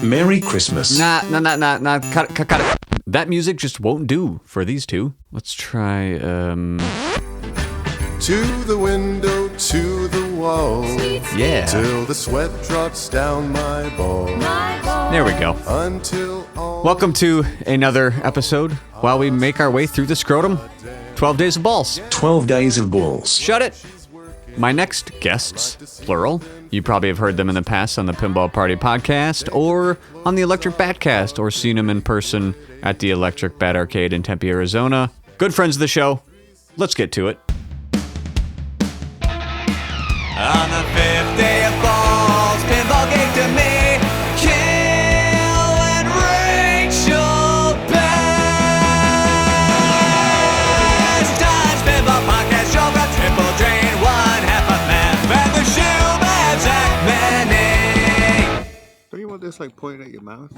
Merry Christmas. Nah. Cut it. That music just won't do for these two. Let's try, To the window, to the wall. yeah. Till the sweat drops down my balls. There we go. Until all Welcome to another episode while we make our way through the scrotum. 12 Days of Balls. 12 Days of Balls. Shut it. My next guests, plural, you probably have heard them in the past on the Pinball Party Podcast or on the Electric Batcast or seen them in person at the Electric Bat Arcade in Tempe, Arizona. Good friends of the show. Let's get to it. On the fifth day of balls, pinball gave to me Cale and Rachel Best. Times Pinball Podcast show got triple drain, one half a map, and the shoe man Zach Manning. Don't you want this like pointing at your mouth?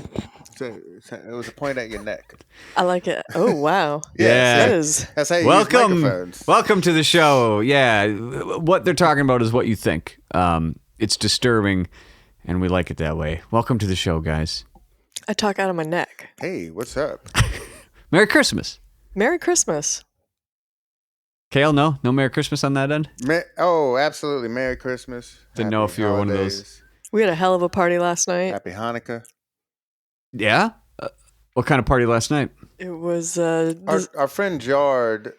It was a point at your neck. I like it. Oh, wow. Yeah. That is. That's how you use Welcome microphones. to the show. Yeah, what they're talking about is what you think. It's disturbing, and we like it that way. Welcome to the show, guys. I talk out of my neck. Hey, what's up? Merry Christmas. Merry Christmas. Cale, no Merry Christmas on that end? Absolutely. Merry Christmas. Didn't know if you were one of those. Holidays. We had a hell of a party last night. Happy Hanukkah. Yeah? What kind of party last night? It was Our friend Jard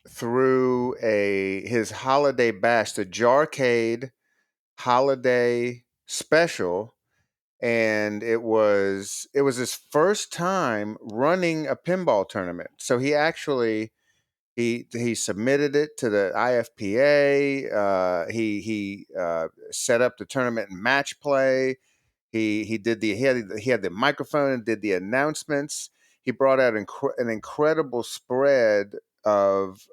threw his holiday bash, the Jarcade holiday special, and it was his first time running a pinball tournament. So he actually he submitted it to the IFPA. He set up the tournament in match play. He had the microphone and did the announcements. He brought out an incredible spread of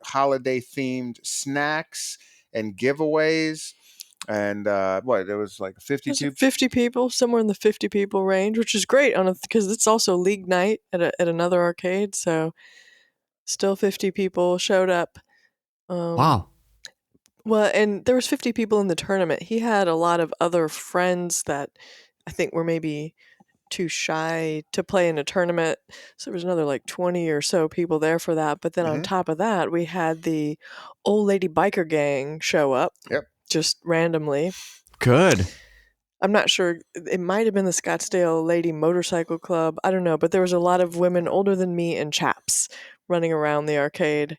holiday themed snacks and giveaways. And there was like 52 50 people, somewhere in the 50 people range, which is great because it's also league night at another arcade. So still 50 people showed up. Wow. Well, and there was 50 people in the tournament. He had a lot of other friends that I think were maybe too shy to play in a tournament. So there was another like 20 or so people there for that. But then on top of that, we had the old lady biker gang show up. Yep. Just randomly. Good. I'm not sure. It might have been the Scottsdale Lady Motorcycle Club. I don't know. But there was a lot of women older than me and chaps running around the arcade.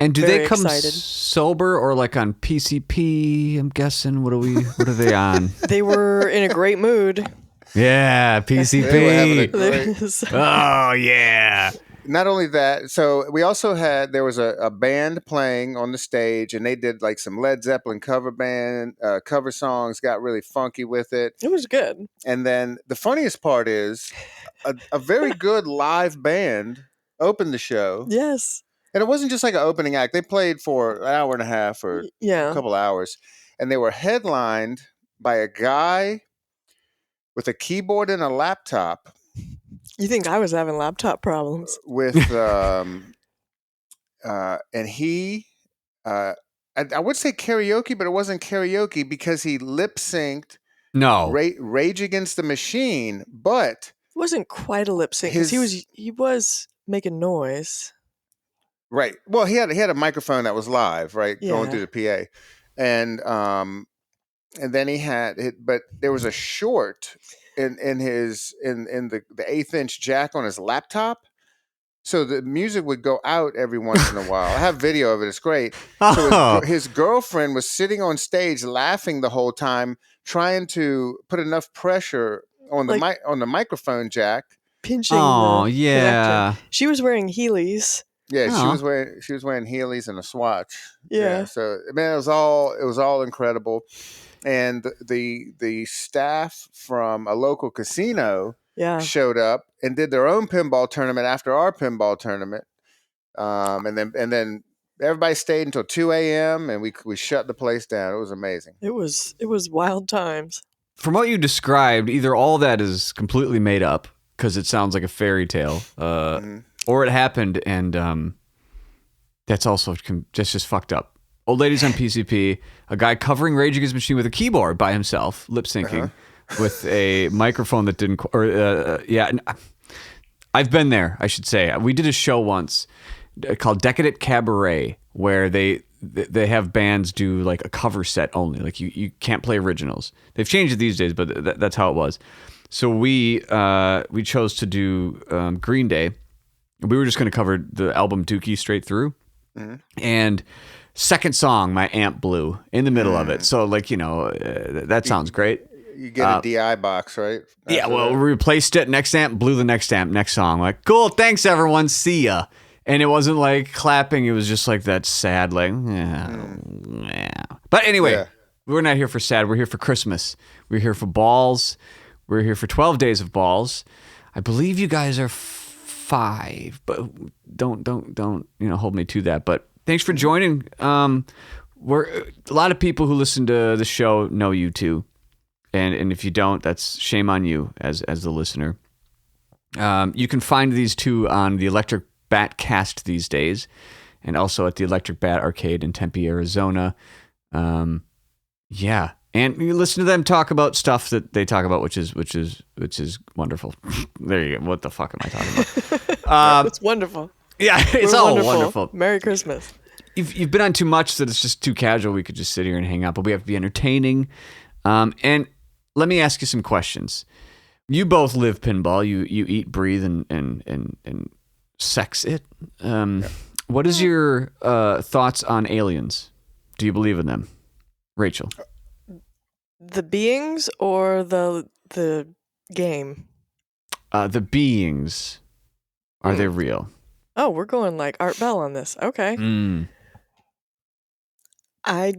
And do Very they come excited. sober or like on PCP? I'm guessing. What are they on? They were in a great mood. Yeah, They were having a PCP. great- Oh yeah. Not only that, so we also there was a band playing on the stage, and they did like some Led Zeppelin cover songs, got really funky with it. It was good. And then the funniest part is a very good live band opened the show. Yes. And it wasn't just like an opening act. They played for an hour and a half or a Yeah. couple hours. And they were headlined by a guy with a keyboard and a laptop You think I was having laptop problems? with and he I would say karaoke, but it wasn't karaoke because he lip synced No. Rage Against the Machine, but It wasn't quite a lip sync because he was making noise. right. Well, he had a microphone that was live, right, going Yeah. through the PA, and then he had it, but there was a short in the 1/8-inch jack on his laptop, so the music would go out every once in a while. I have video of it; it's great. So Oh. his girlfriend was sitting on stage laughing the whole time, trying to put enough pressure on the on the microphone jack. Pinching. Oh the yeah. connector. She was wearing Heelys. Yeah, Aw. she was wearing Heelys and a swatch. Yeah. So man, it was all incredible, and the staff from a local casino Yeah. showed up and did their own pinball tournament after our pinball tournament, and then everybody stayed until 2 a.m. and we shut the place down. It was amazing. It was wild times. From what you described, either all that is completely made up because it sounds like a fairy tale, or it happened and that's also just fucked up. Old ladies on PCP, a guy covering Rage Against the Machine with a keyboard by himself, lip syncing. with a microphone that didn't, I've been there, I should say. We did a show once called Decadent Cabaret where they have bands do like a cover set only. Like you can't play originals. They've changed it these days, but that's how it was. So we chose to do Green Day. We were just going to cover the album Dookie straight through. Mm-hmm. And second song, my amp blew in the middle of it. So that sounds great. You get a DI box, right? Yeah, well, we replaced it. Next amp, blew the next amp, next song. Like, cool, thanks everyone, see ya. And it wasn't like clapping, it was just like that sad, like, yeah. But anyway, we're not here for sad, we're here for Christmas. We're here for balls. We're here for 12 days of balls. I believe you guys are 5, but don't hold me to that. But thanks for joining. We're a lot of people who listen to the show know you too. And if you don't, that's shame on you as the listener. You can find these two on the Electric Bat Cast these days, and also at the Electric Bat Arcade in Tempe, Arizona. And you listen to them talk about stuff that they talk about, which is wonderful. There you go. What the fuck am I talking about? It's wonderful. Yeah, it's all wonderful. Merry Christmas. You've been on too much that it's just too casual. We could just sit here and hang out, but we have to be entertaining. And let me ask you some questions. You both live pinball. You eat, breathe, and sex it. What is your thoughts on aliens? Do you believe in them, Rachel? The beings or the game? The beings. Are they real? Oh, we're going like Art Bell on this. Okay. I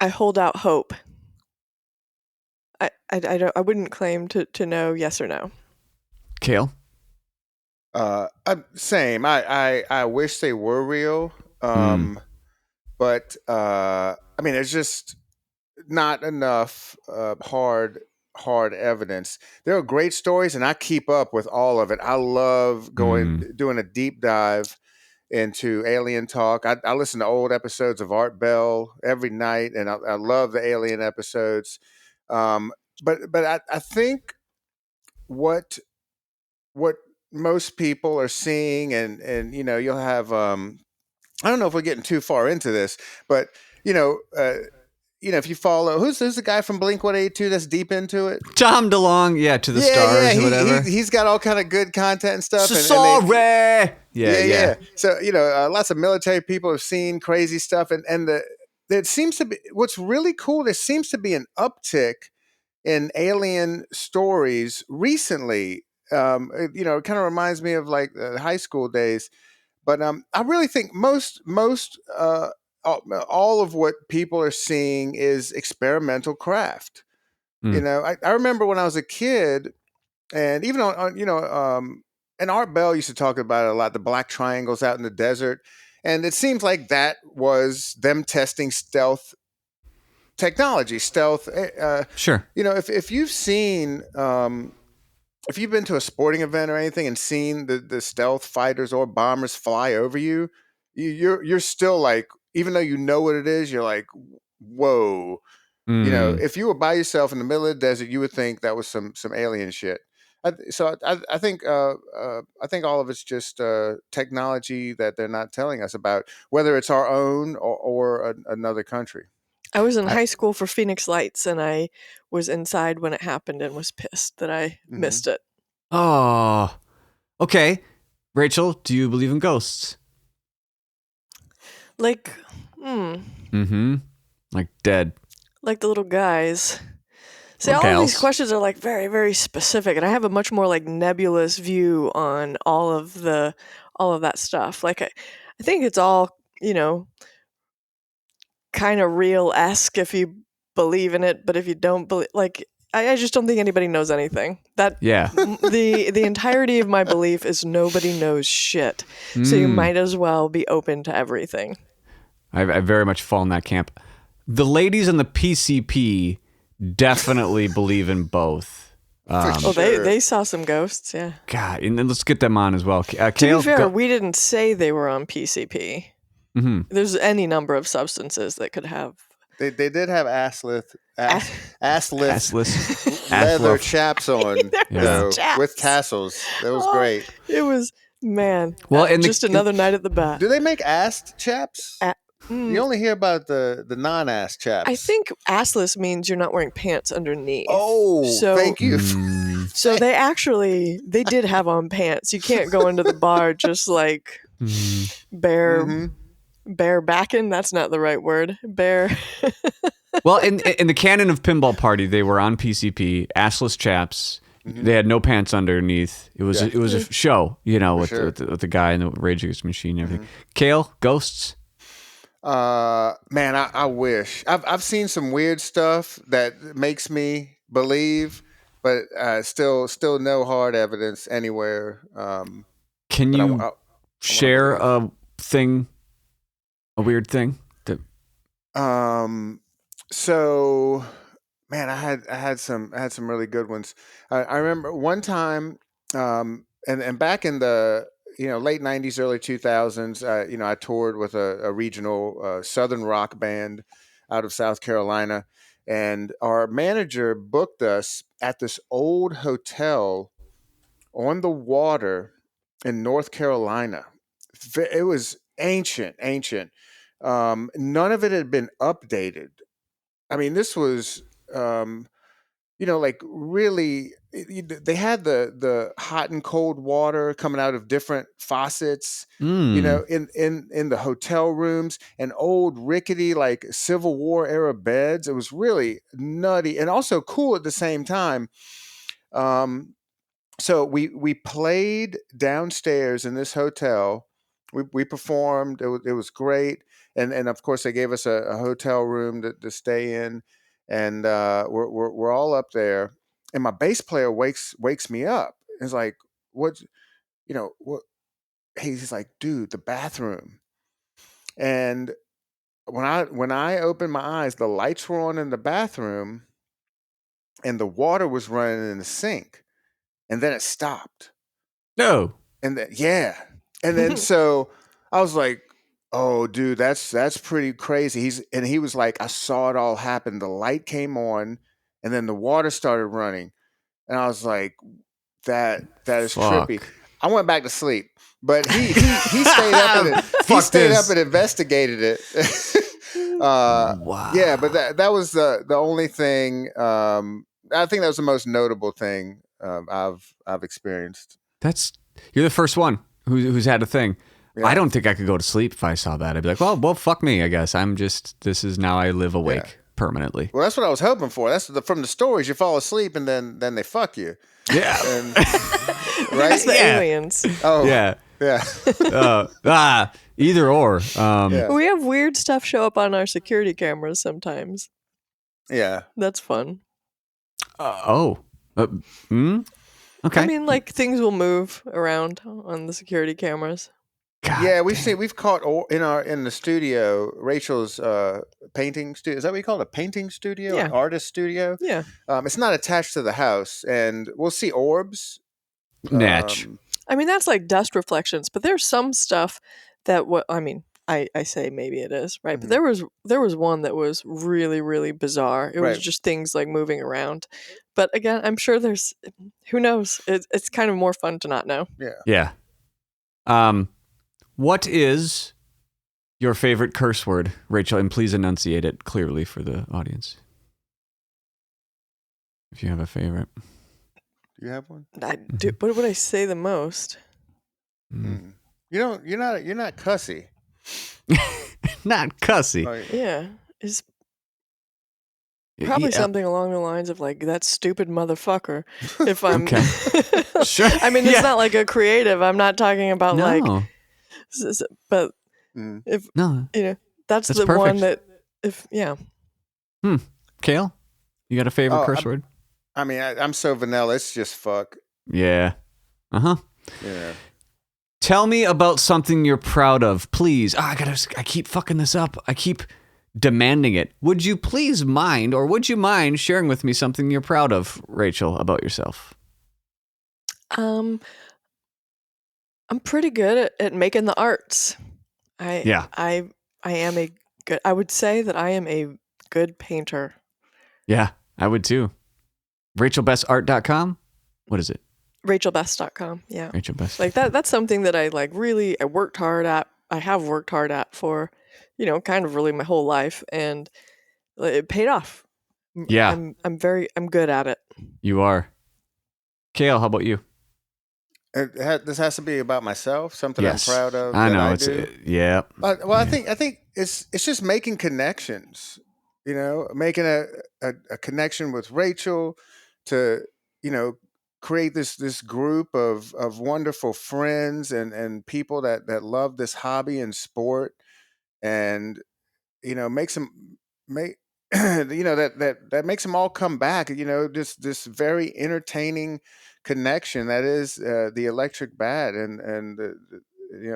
hold out hope. I wouldn't claim to know yes or no. Cale? Same. I wish they were real. But I mean, there's just not enough hard evidence. There are great stories, and I keep up with all of it. I love doing a deep dive into alien talk. I listen to old episodes of Art Bell every night, and I love the alien episodes. But I think what most people are seeing, and you'll have I don't know if we're getting too far into this, but if you follow who's the guy from Blink-182 that's deep into it, Tom DeLonge, to the stars or whatever. He's got all kind of good content and stuff. Yeah. So lots of military people have seen crazy stuff, and it seems to be what's really cool. There seems to be an uptick in alien stories recently. It kind of reminds me of like high school days. But I really think most all of what people are seeing is experimental craft. I remember when I was a kid, and even on and Art Bell used to talk about it a lot, the black triangles out in the desert. And it seems like that was them testing stealth technology, stealth. Sure. If you've seen, if you've been to a sporting event or anything and seen the stealth fighters or bombers fly over you, you're still like, even though you know what it is, you're like, whoa. If you were by yourself in the middle of the desert, you would think that was some alien shit. I think all of it's just technology that they're not telling us about, whether it's our own or another country. I was in high school for Phoenix Lights, and I was inside when it happened and was pissed that I missed it. Oh, okay. Rachel, do you believe in ghosts? Like, like dead. Like the little guys. See, all of these questions are like very, very specific, and I have a much more like nebulous view on all of that stuff. Like, I think it's all, kind of real-esque if you believe in it, but if you don't believe, like, I just don't think anybody knows anything. The entirety of my belief is nobody knows shit. So you might as well be open to everything. I very much fall in that camp. The ladies on the PCP definitely believe in both. They saw some ghosts, yeah. God, and then let's get them on as well. Cale, to be fair, we didn't say they were on PCP. There's any number of substances that could have They did have assless Assless. leather Assloaf. chaps on, Yeah. though, Chaps. with tassels. That was Oh, great. It was, man. Well, in the- just another night at the bat. Do they make ass chaps? You only hear about the non-ass chaps. I think assless means you're not wearing pants underneath. Oh, so thank you. So they did have on pants. You can't go into the bar just like bare backing. That's not the right word. Bare. Well, in the canon of Pinball Party, they were on PCP, assless chaps. They had no pants underneath. It was a show, with the guy in the Rage Against the Machine and everything. Cale, ghosts. Man, I wish I've seen some weird stuff that makes me believe, but still no hard evidence anywhere. Can but you I share a weird thing? So, man, I had some really good ones. I remember one time, and back in the late '90s, early 2000s, I toured with a regional southern rock band out of South Carolina, and our manager booked us at this old hotel on the water in North Carolina. It was ancient. None of it had been updated. I mean, this was, like really. They had the hot and cold water coming out of different faucets, in the hotel rooms, and old rickety like Civil War era beds. It was really nutty and also cool at the same time. So we played downstairs in this hotel. We performed. It was great, and of course they gave us a hotel room to stay in, and we're all up there, and my bass player wakes me up. He's like, "What? What?" He's like, "Dude, the bathroom." And when I opened my eyes, the lights were on in the bathroom, and the water was running in the sink, and then it stopped. No. And then and then so I was like, "Oh, dude, that's pretty crazy." He was like, "I saw it all happen. The light came on, and then the water started running." And I was like, "That is trippy." I went back to sleep, but he stayed up and up and investigated it. Wow. Yeah, but that was the only thing. I think that was the most notable thing I've experienced. You're the first one who's had a thing. Yeah. I don't think I could go to sleep if I saw that. I'd be like, well, fuck me, I guess. This is now I live awake permanently. Well, that's what I was hoping for. That's from the stories. You fall asleep and then they fuck you. Yeah. And, Right? It's the aliens. Oh. Yeah. Yeah. Either or. We have weird stuff show up on our security cameras sometimes. Yeah. That's fun. Okay. I mean, like things will move around on the security cameras. God yeah, we've caught in the studio, Rachel's painting studio. Is that what you call it? A painting studio? Yeah. An artist studio? Yeah. It's not attached to the house, and we'll see orbs. Natch. I mean, that's like dust reflections, but there's some stuff that I say maybe it is, right? Mm-hmm. But there was one that was really, really bizarre. It was just things like moving around. But again, I'm sure there's, who knows? It's kind of more fun to not know. Yeah. What is your favorite curse word, Rachel? And please enunciate it clearly for the audience. If you have a favorite. Do you have one? What would I say the most? Mm. You're not cussy. Not cussy. Yeah. It's probably something along the lines of like, that stupid motherfucker. If I'm okay. Sure. I mean, it's not like a creative. I'm not talking about like, but if that's the perfect. one that Cale, you got a favorite curse word? I mean, I'm so vanilla. It's just fuck. Yeah. Uh-huh. Yeah. Tell me about something you're proud of, please. I keep fucking this up. I keep demanding it. Would you mind sharing with me something you're proud of, Rachel, about yourself? I'm pretty good at making the arts. I would say that I am a good painter. Yeah, I would too. RachelBestArt.com? What is it? RachelBest.com. Yeah. Rachel Best. Like that's something that I like really I worked hard at. I have worked hard at for, kind of really my whole life, and it paid off. Yeah. I'm good at it. You are. Cale, how about you? This has to be about myself, something Yes. I'm proud of. I that know. I It's do. yeah. Well, I think it's just making connections. Making a connection with Rachel to create this group of wonderful friends and people that love this hobby and sport, and makes them make that makes them all come back. This very entertaining connection that is the electric bat, and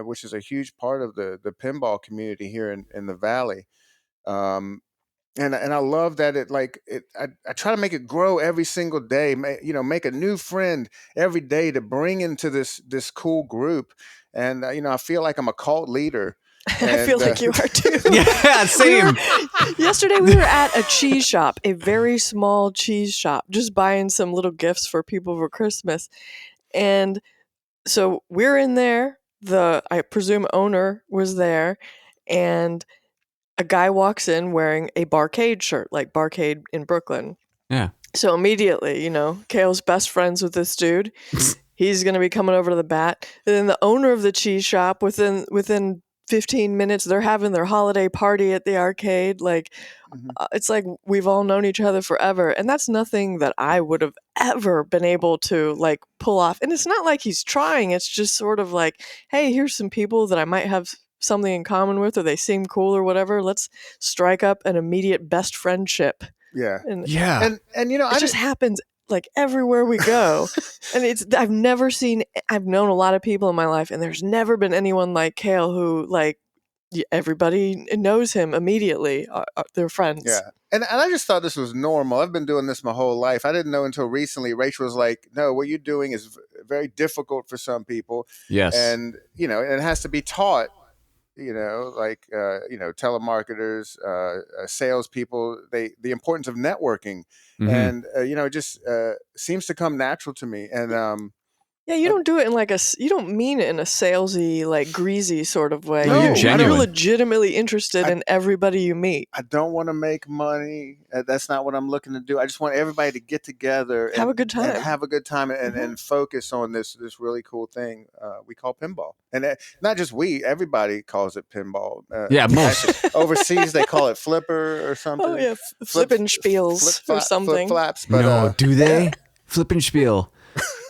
which is a huge part of the pinball community here in the valley. um and I love that I try to make it grow every single day, make a new friend every day to bring into this cool group. And I feel like I'm a cult leader. I feel And like you are too. Yeah, same. Yesterday we were at a cheese shop, a very small cheese shop, just buying some little gifts for people for Christmas. And so we're in there. The, I presume, owner was there, and a guy walks in wearing a Barcade shirt, like Barcade in Brooklyn. Yeah. So immediately, Cale's best friends with this dude. He's going to be coming over to the bat. And then the owner of the cheese shop, within 15 minutes, they're having their holiday party at the arcade. Like, it's like we've all known each other forever. And that's nothing that I would have ever been able to, like, pull off. And it's not like he's trying. It's just sort of like, hey, here's some people that I might have something in common with, or they seem cool or whatever. Let's strike up an immediate best friendship. yeah, And Yeah. and it just happens like everywhere we go. And I've known a lot of people in my life, and there's never been anyone like Cale who, like, everybody knows him immediately. They're friends. yeah. And I just thought this was normal. I've been doing this my whole life. I didn't know until recently. Rachel was like, "No, what you're doing is very difficult for some people." Yes. And it has to be taught. Telemarketers, salespeople, the importance of networking. Mhm. And it just seems to come natural to me. And Yeah, you don't do it in you don't mean it in a salesy, like, greasy sort of way. No, you're You're genuine. legitimately interested in everybody you meet. I don't want to make money. That's not what I'm looking to do. I just want everybody to get together, Have a good time. and have a good time, and focus on this really cool thing we call pinball. And not just everybody calls it pinball. Yeah, most. Actually, overseas they call it flipper or something. Oh yeah, flippin' spiels or something. Flip flaps. But No, do they? Flippenspiel.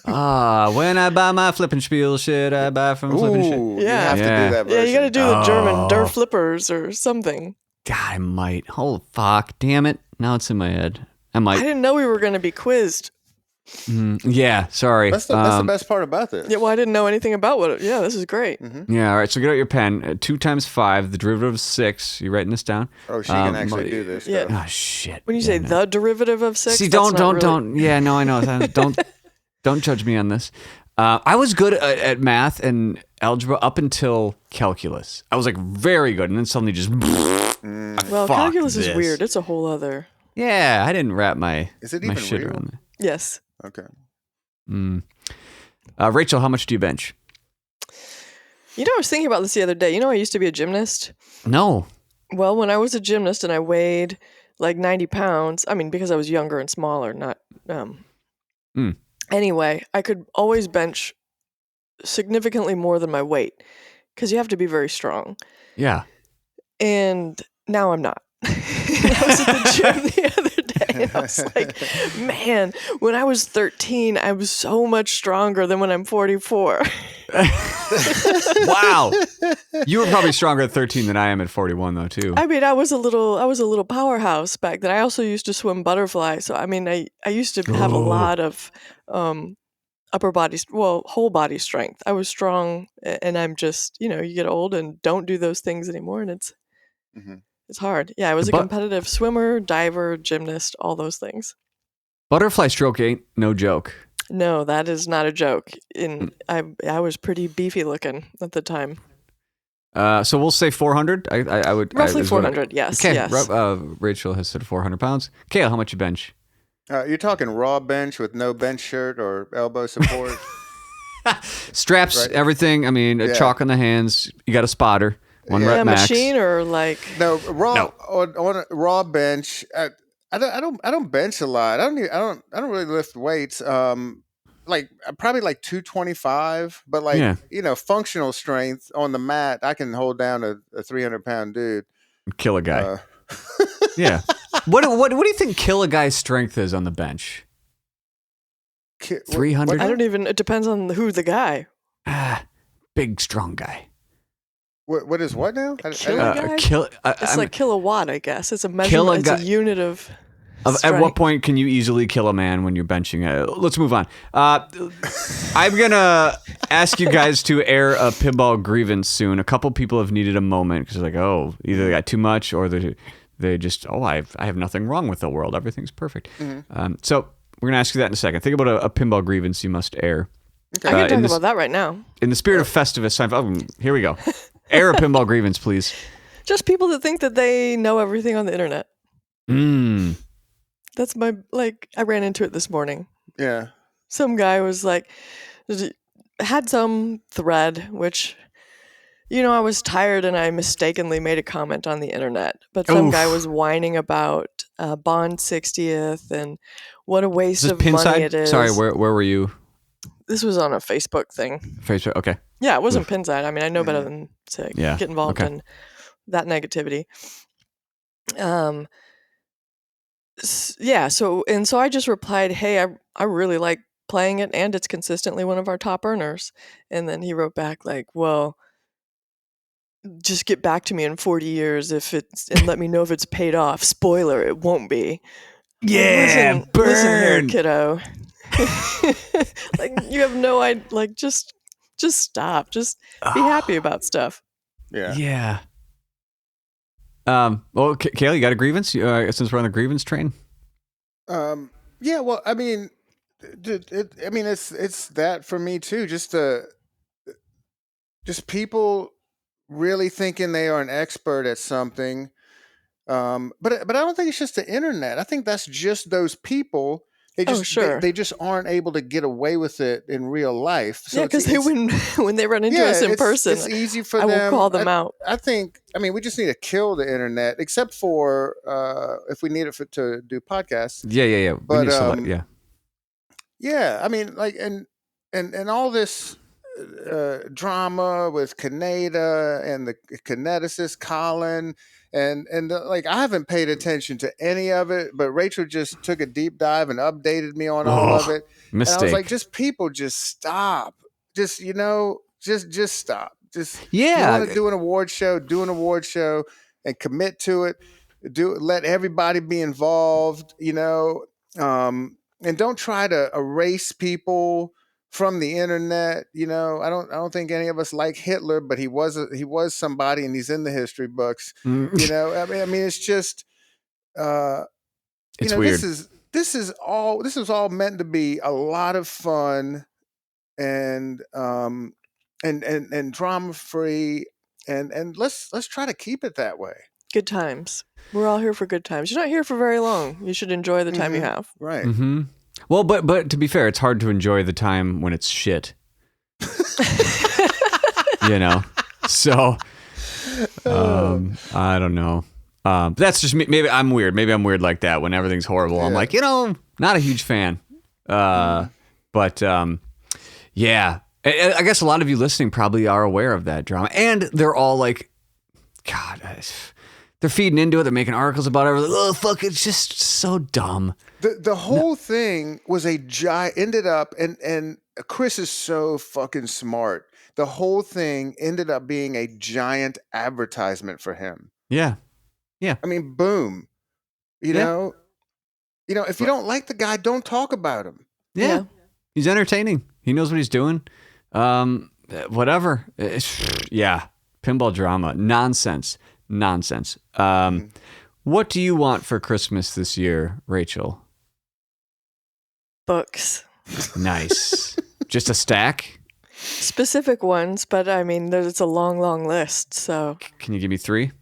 When I buy my Flippenspiel, should I buy from Flippenspiel? ooh, you Yeah. have to Yeah. do that Yeah, version. you got to do the German Der Oh. Flippers or something. God, I might. Oh, fuck. Damn it. Now it's in my head. I I might. didn't know we were going to be quizzed. Yeah, sorry. That's the best part about this. Yeah, well, I didn't know anything about what. Yeah, this is great. Yeah, all right. So get out your pen. 2 times 5, the derivative of 6. You writing this down? Oh, she can actually do this. yeah. stuff. Oh, shit. When you say Damn it. the derivative of 6, See, that's not really- don't. Yeah, no, I know. Don't judge me on this. I was good at math and algebra up until calculus. I was like very good, and then suddenly just. Well, Fuck calculus this. is weird. It's a whole other. Yeah, I didn't wrap my Is it my even shit real? around that. Yes. Okay. Rachel, how much do you bench? I was thinking about this the other day. I used to be a gymnast. No. Well, when I was a gymnast and I weighed like 90 pounds, I mean, because I was younger and smaller, not. Anyway, I could always bench significantly more than my weight because you have to be very strong. Yeah. And now I'm not. I was at the gym the other day and I was like, man, when I was 13, I was so much stronger than when I'm 44. Wow. You were probably stronger at 13 than I am at 41, though, too. I mean, I was a little powerhouse back then. I also used to swim butterfly. So, I mean, I used to have a lot of whole body strength. I was strong, and I'm just, you get old and don't do those things anymore, and it's hard. Yeah, I was a competitive swimmer, diver, gymnast, all those things. Butterfly stroke ain't no joke. No, that is not a joke. I was pretty beefy looking at the time. So we'll say 400. I would Roughly is what 400, yes, Okay. yes. Rachel has said 400 pounds. Cale, how much you bench? You're talking raw bench with no bench shirt or elbow support, Straps, right? everything. I mean, Yeah. chalk on the hands. You got a spotter. One Yeah. rep Yeah, max. machine or like No raw No. on a raw bench. I don't bench a lot. I don't really lift weights. Like probably like 225, but like Yeah. functional strength on the mat, I can hold down a 300-pound dude. Kill a guy. Uh, Yeah. What do you think kill a guy's strength is on the bench? ki- what- 300? I don't even. It depends on who the guy. Big strong guy. What is what now? Kill a guy? Kill. It's like kilowatt, I guess. It's a Kill a measurement. It's a guy- unit of. At what strength. point can you easily kill a man when you're benching? Let's move on. I'm gonna ask you guys to air a pinball grievance soon. A couple people have needed a moment because like, oh, either they got too much or they just, I have nothing wrong with the world. Everything's perfect. So we're gonna ask you that in a second. Think about a pinball grievance you must air. I can in talk this- about that right now. In the spirit of Festivus, here we go. Air a pinball grievance, please. Just people that think that they know everything on the internet. That's my I ran into it this morning. Yeah. Some guy was like, had some thread, which, I was tired and I mistakenly made a comment on the internet. But some guy was whining about Bond 60th and what a waste Is this of money Pinside? it is. Sorry, where were you? This was on a Facebook thing. Facebook. Okay. Yeah, it wasn't Pinside. I mean, I know better than to Yeah, get involved okay. in that negativity. Yeah, so I just replied, "Hey, I really like playing it and it's consistently one of our top earners." And then he wrote back like, "Well, just get back to me in 40 years and let me know if it's paid off. Spoiler, it won't be." Yeah, Listen here, burn. kiddo. Like you have no idea. Like just stop. Just be happy about stuff. Yeah. Yeah. Well, Cale, you got a grievance? Since we're on the grievance train. Yeah. Well, I mean, it's that for me too. Just people really thinking they are an expert at something. But I don't think it's just the internet. I think that's just those people. They just sure. they just aren't able to get away with it in real life. So Yeah, because when they run into us in person, it's easy for I them. will call them out. I think. I mean, we just need to kill the internet, except for if we need it to do podcasts. Yeah. But, yeah. Yeah, I mean, like, and all this drama with Kaneda and the kineticist Colin, and like, I haven't paid attention to any of it, but Rachel just took a deep dive and updated me on all of it. Mistake. And I was like, just people, just stop. Just just stop. Just Yeah. you want to do an award show, and commit to it. Let everybody be involved. And don't try to erase people from the internet. I don't think any of us like Hitler, but he was somebody, and he's in the history books. I mean, it's just It's weird. This is all meant to be a lot of fun and drama free, and let's try to keep it that way. Good times. We're all here for good times. You're not here for very long. You should enjoy the time you have. Right. Mm-hmm. Well, but to be fair, it's hard to enjoy the time when it's shit. So I don't know. That's just me. Maybe I'm weird. Maybe I'm weird like that when everything's horrible. I'm like, not a huge fan. But yeah, I guess a lot of you listening probably are aware of that drama, and they're all like, God, they're feeding into it. They're making articles about it. Like, oh fuck, it's just so dumb. The whole thing was ended up, and Chris is so fucking smart. The whole thing ended up being a giant advertisement for him. Yeah. I mean, boom. You know, if you don't like the guy, don't talk about him. Yeah. He's entertaining. He knows what he's doing. Whatever. Pinball drama. Nonsense. What do you want for Christmas this year, Rachel? Books. Nice. Just a stack? specific ones, but I mean, it's a long, long list. So, Can you give me 3?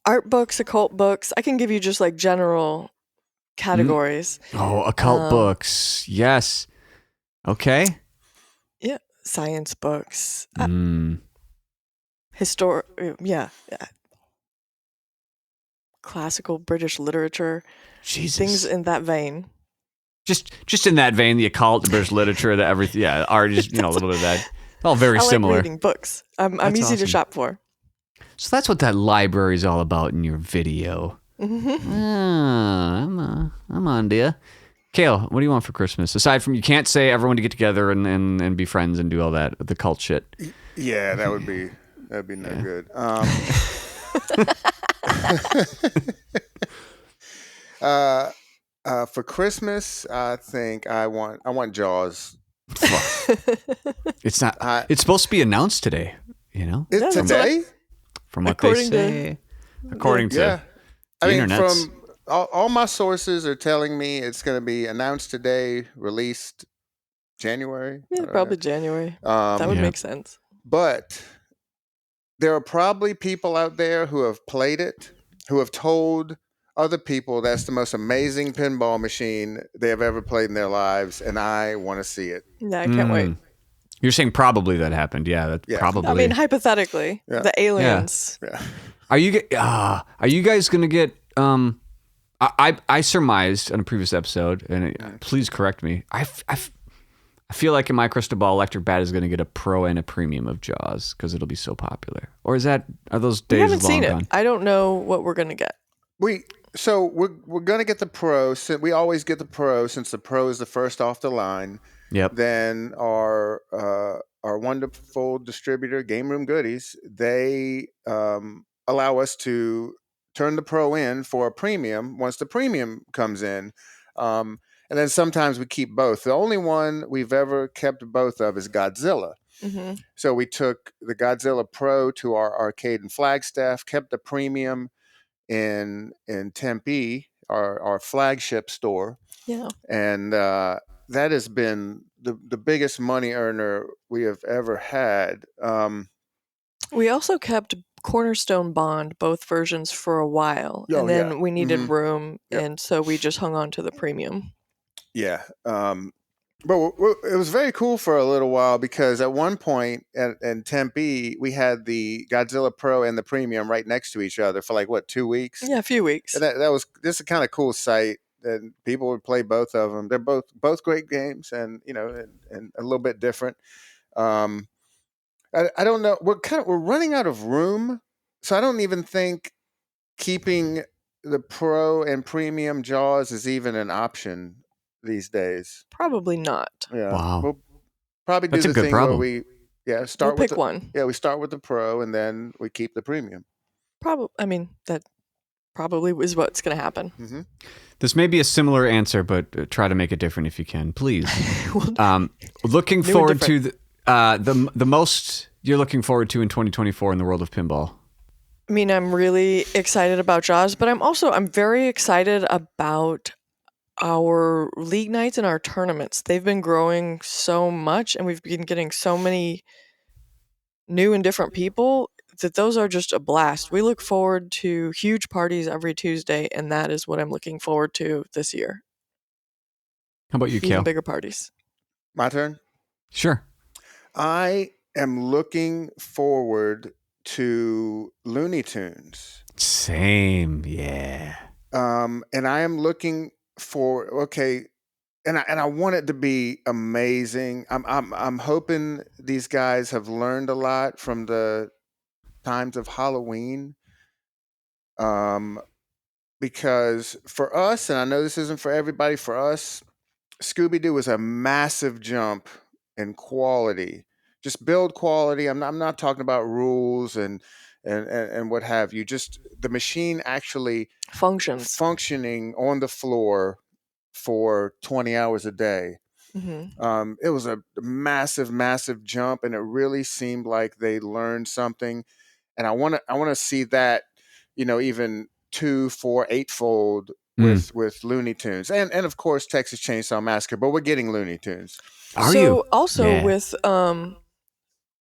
Art books, occult books. I can give you just like general categories. Oh, occult Um, books. Yes. Okay. Yeah, science books, Mm. yeah, classical British literature, Jesus. things in that vein. Just in that vein, the occult, the British literature, the everything. Yeah, art is a little bit of that. All very I like similar. reading books. I'm That's easy to awesome. shop for. So that's what that library is all about in your video. I'm on, dear. Cale, what do you want for Christmas? Aside from, you can't say everyone to get together and be friends and do all that, the cult shit. Yeah, that'd be no good. For Christmas, I think I want Jaws. It's not. I- It's supposed to be announced today. Yeah, It's that's what today. From what According they to- say, according to Yeah, the I mean, internets. from all my sources are telling me it's going to be announced today, released January. I Yeah, don't probably know. January. That would Yeah. make sense. But there are probably people out there who have played it, who have told other people that's the most amazing pinball machine they have ever played in their lives, and I want to see it. Yeah, I can't wait. You're saying probably that happened. Yeah, that's Yeah. probably. I mean, hypothetically, Yeah. the aliens. Yeah. Are you guys gonna get? I surmised on a previous episode, and please correct me. I feel like in my crystal ball, Electric Bat is gonna get a pro and a premium of Jaws because it'll be so popular. Or are those We days haven't long seen gone? it. I don't know what we're gonna get. We're gonna get the pro. We always get the pro since the pro is the first off the line. Yep. Then our wonderful distributor, Game Room Goodies, they allow us to turn the pro in for a premium once the premium comes in. And then sometimes we keep both. The only one we've ever kept both of is Godzilla. Hmm. So we took the Godzilla Pro to our arcade in Flagstaff, kept the premium in Tempe, our flagship store, Yeah. and that has been the biggest money earner we have ever had. We also kept Cornerstone Bond, both versions, for a while, Oh, and then yeah. we needed Mhm. room, Yep. and so we just hung on to the premium. Yeah. But it was very cool for a little while because at one point in Tempe, we had the Godzilla Pro and the Premium right next to each other for 2 weeks. Yeah, a few weeks. And that was this is a kind of cool site, and people would play both of them. They're both great games, and and a little bit different. Um, I don't know. We're running out of room, so I don't even think keeping the Pro and Premium Jaws is even an option these days. Probably not. Yeah. Wow. We'll probably do That's a the good thing problem. where we We'll start with pick one. Yeah, we start with the Pro and then we keep the Premium. I mean, that probably is what's going to happen. Mm-hmm. This may be a similar answer, but try to make it different if you can, please. Well, Looking New and forward to the most you're looking forward to in 2024 in the world of pinball. I mean, I'm really excited about Jaws, but I'm very excited about our league nights and our tournaments. They've been growing so much, and we've been getting so many new and different people that those are just a blast. We look forward to huge parties every Tuesday, and that is what I'm looking forward to this year. How about you, Even Cale? bigger parties. My turn. Sure. I am looking forward to Looney Tunes. Same. Yeah. And I am looking for and I want it to be amazing. I'm hoping these guys have learned a lot from the times of Halloween. Because for us, and I know this isn't for everybody, for us, Scooby-Doo was a massive jump in quality. Just build quality. I'm not talking about rules and what have you. Just the machine actually Functions. functioning on the floor for 20 hours a day. Hmm. It was a massive, massive jump, and it really seemed like they learned something. And I want to see that, even 2, 4, 8-fold with Looney Tunes, and of course Texas Chainsaw Massacre. But we're getting Looney Tunes. Are so you? also Yeah.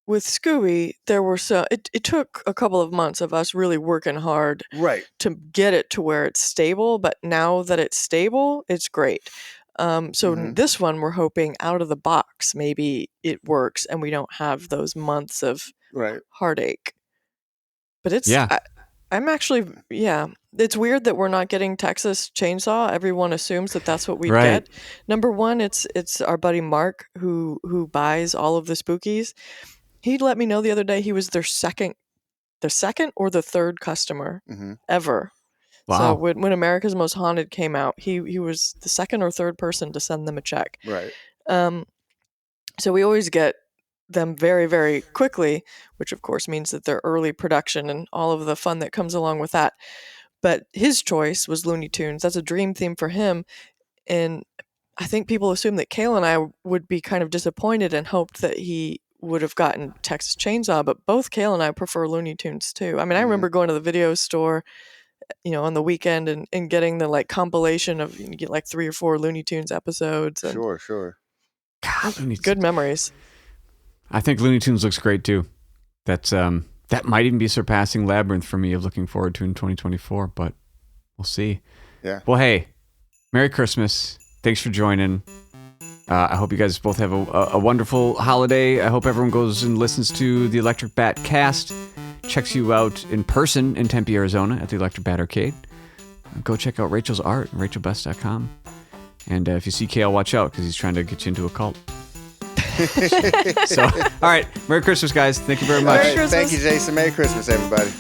with Scooby, there were it took a couple of months of us really working hard Right. to get it to where it's stable, but now that it's stable, it's great. So Mhm. this one, we're hoping out of the box, maybe it works and we don't have those months of Right. heartache. But Yeah. I'm actually, yeah. It's weird that we're not getting Texas Chainsaw. Everyone assumes that that's what we'd Right. get. Number one, it's our buddy Mark who buys all of the spookies. He let me know the other day he was their second or the third customer Mhm. ever. So Wow. when America's Most Haunted came out, he was the second or third person to send them a check. Right. So we always get them very, very quickly, which of course means that they're early production and all of the fun that comes along with that. But his choice was Looney Tunes. That's a dream theme for him. And I think people assume that Cale and I would be kind of disappointed and hoped that he would have gotten Texas Chainsaw, but both Cale and I prefer Looney Tunes too. I mean, I Mhm. remember going to the video store, on the weekend and getting the like compilation of, you get like 3 or 4 Looney Tunes episodes and Sure. God, Looney good Tunes. memories. I think Looney Tunes looks great too. That's that might even be surpassing Labyrinth for me of looking forward to in 2024, but we'll see. Yeah. Well, hey, Merry Christmas. Thanks for joining. I hope you guys both have a wonderful holiday. I hope everyone goes and listens to the Electric Bat cast, checks you out in person in Tempe, Arizona at the Electric Bat Arcade. Go check out Rachel's art, rachelbest.com. And if you see Cale, watch out because he's trying to get you into a cult. So, all right. Merry Christmas, guys. Thank you very much. Merry Christmas. Thank you, Jason. Merry Christmas, everybody.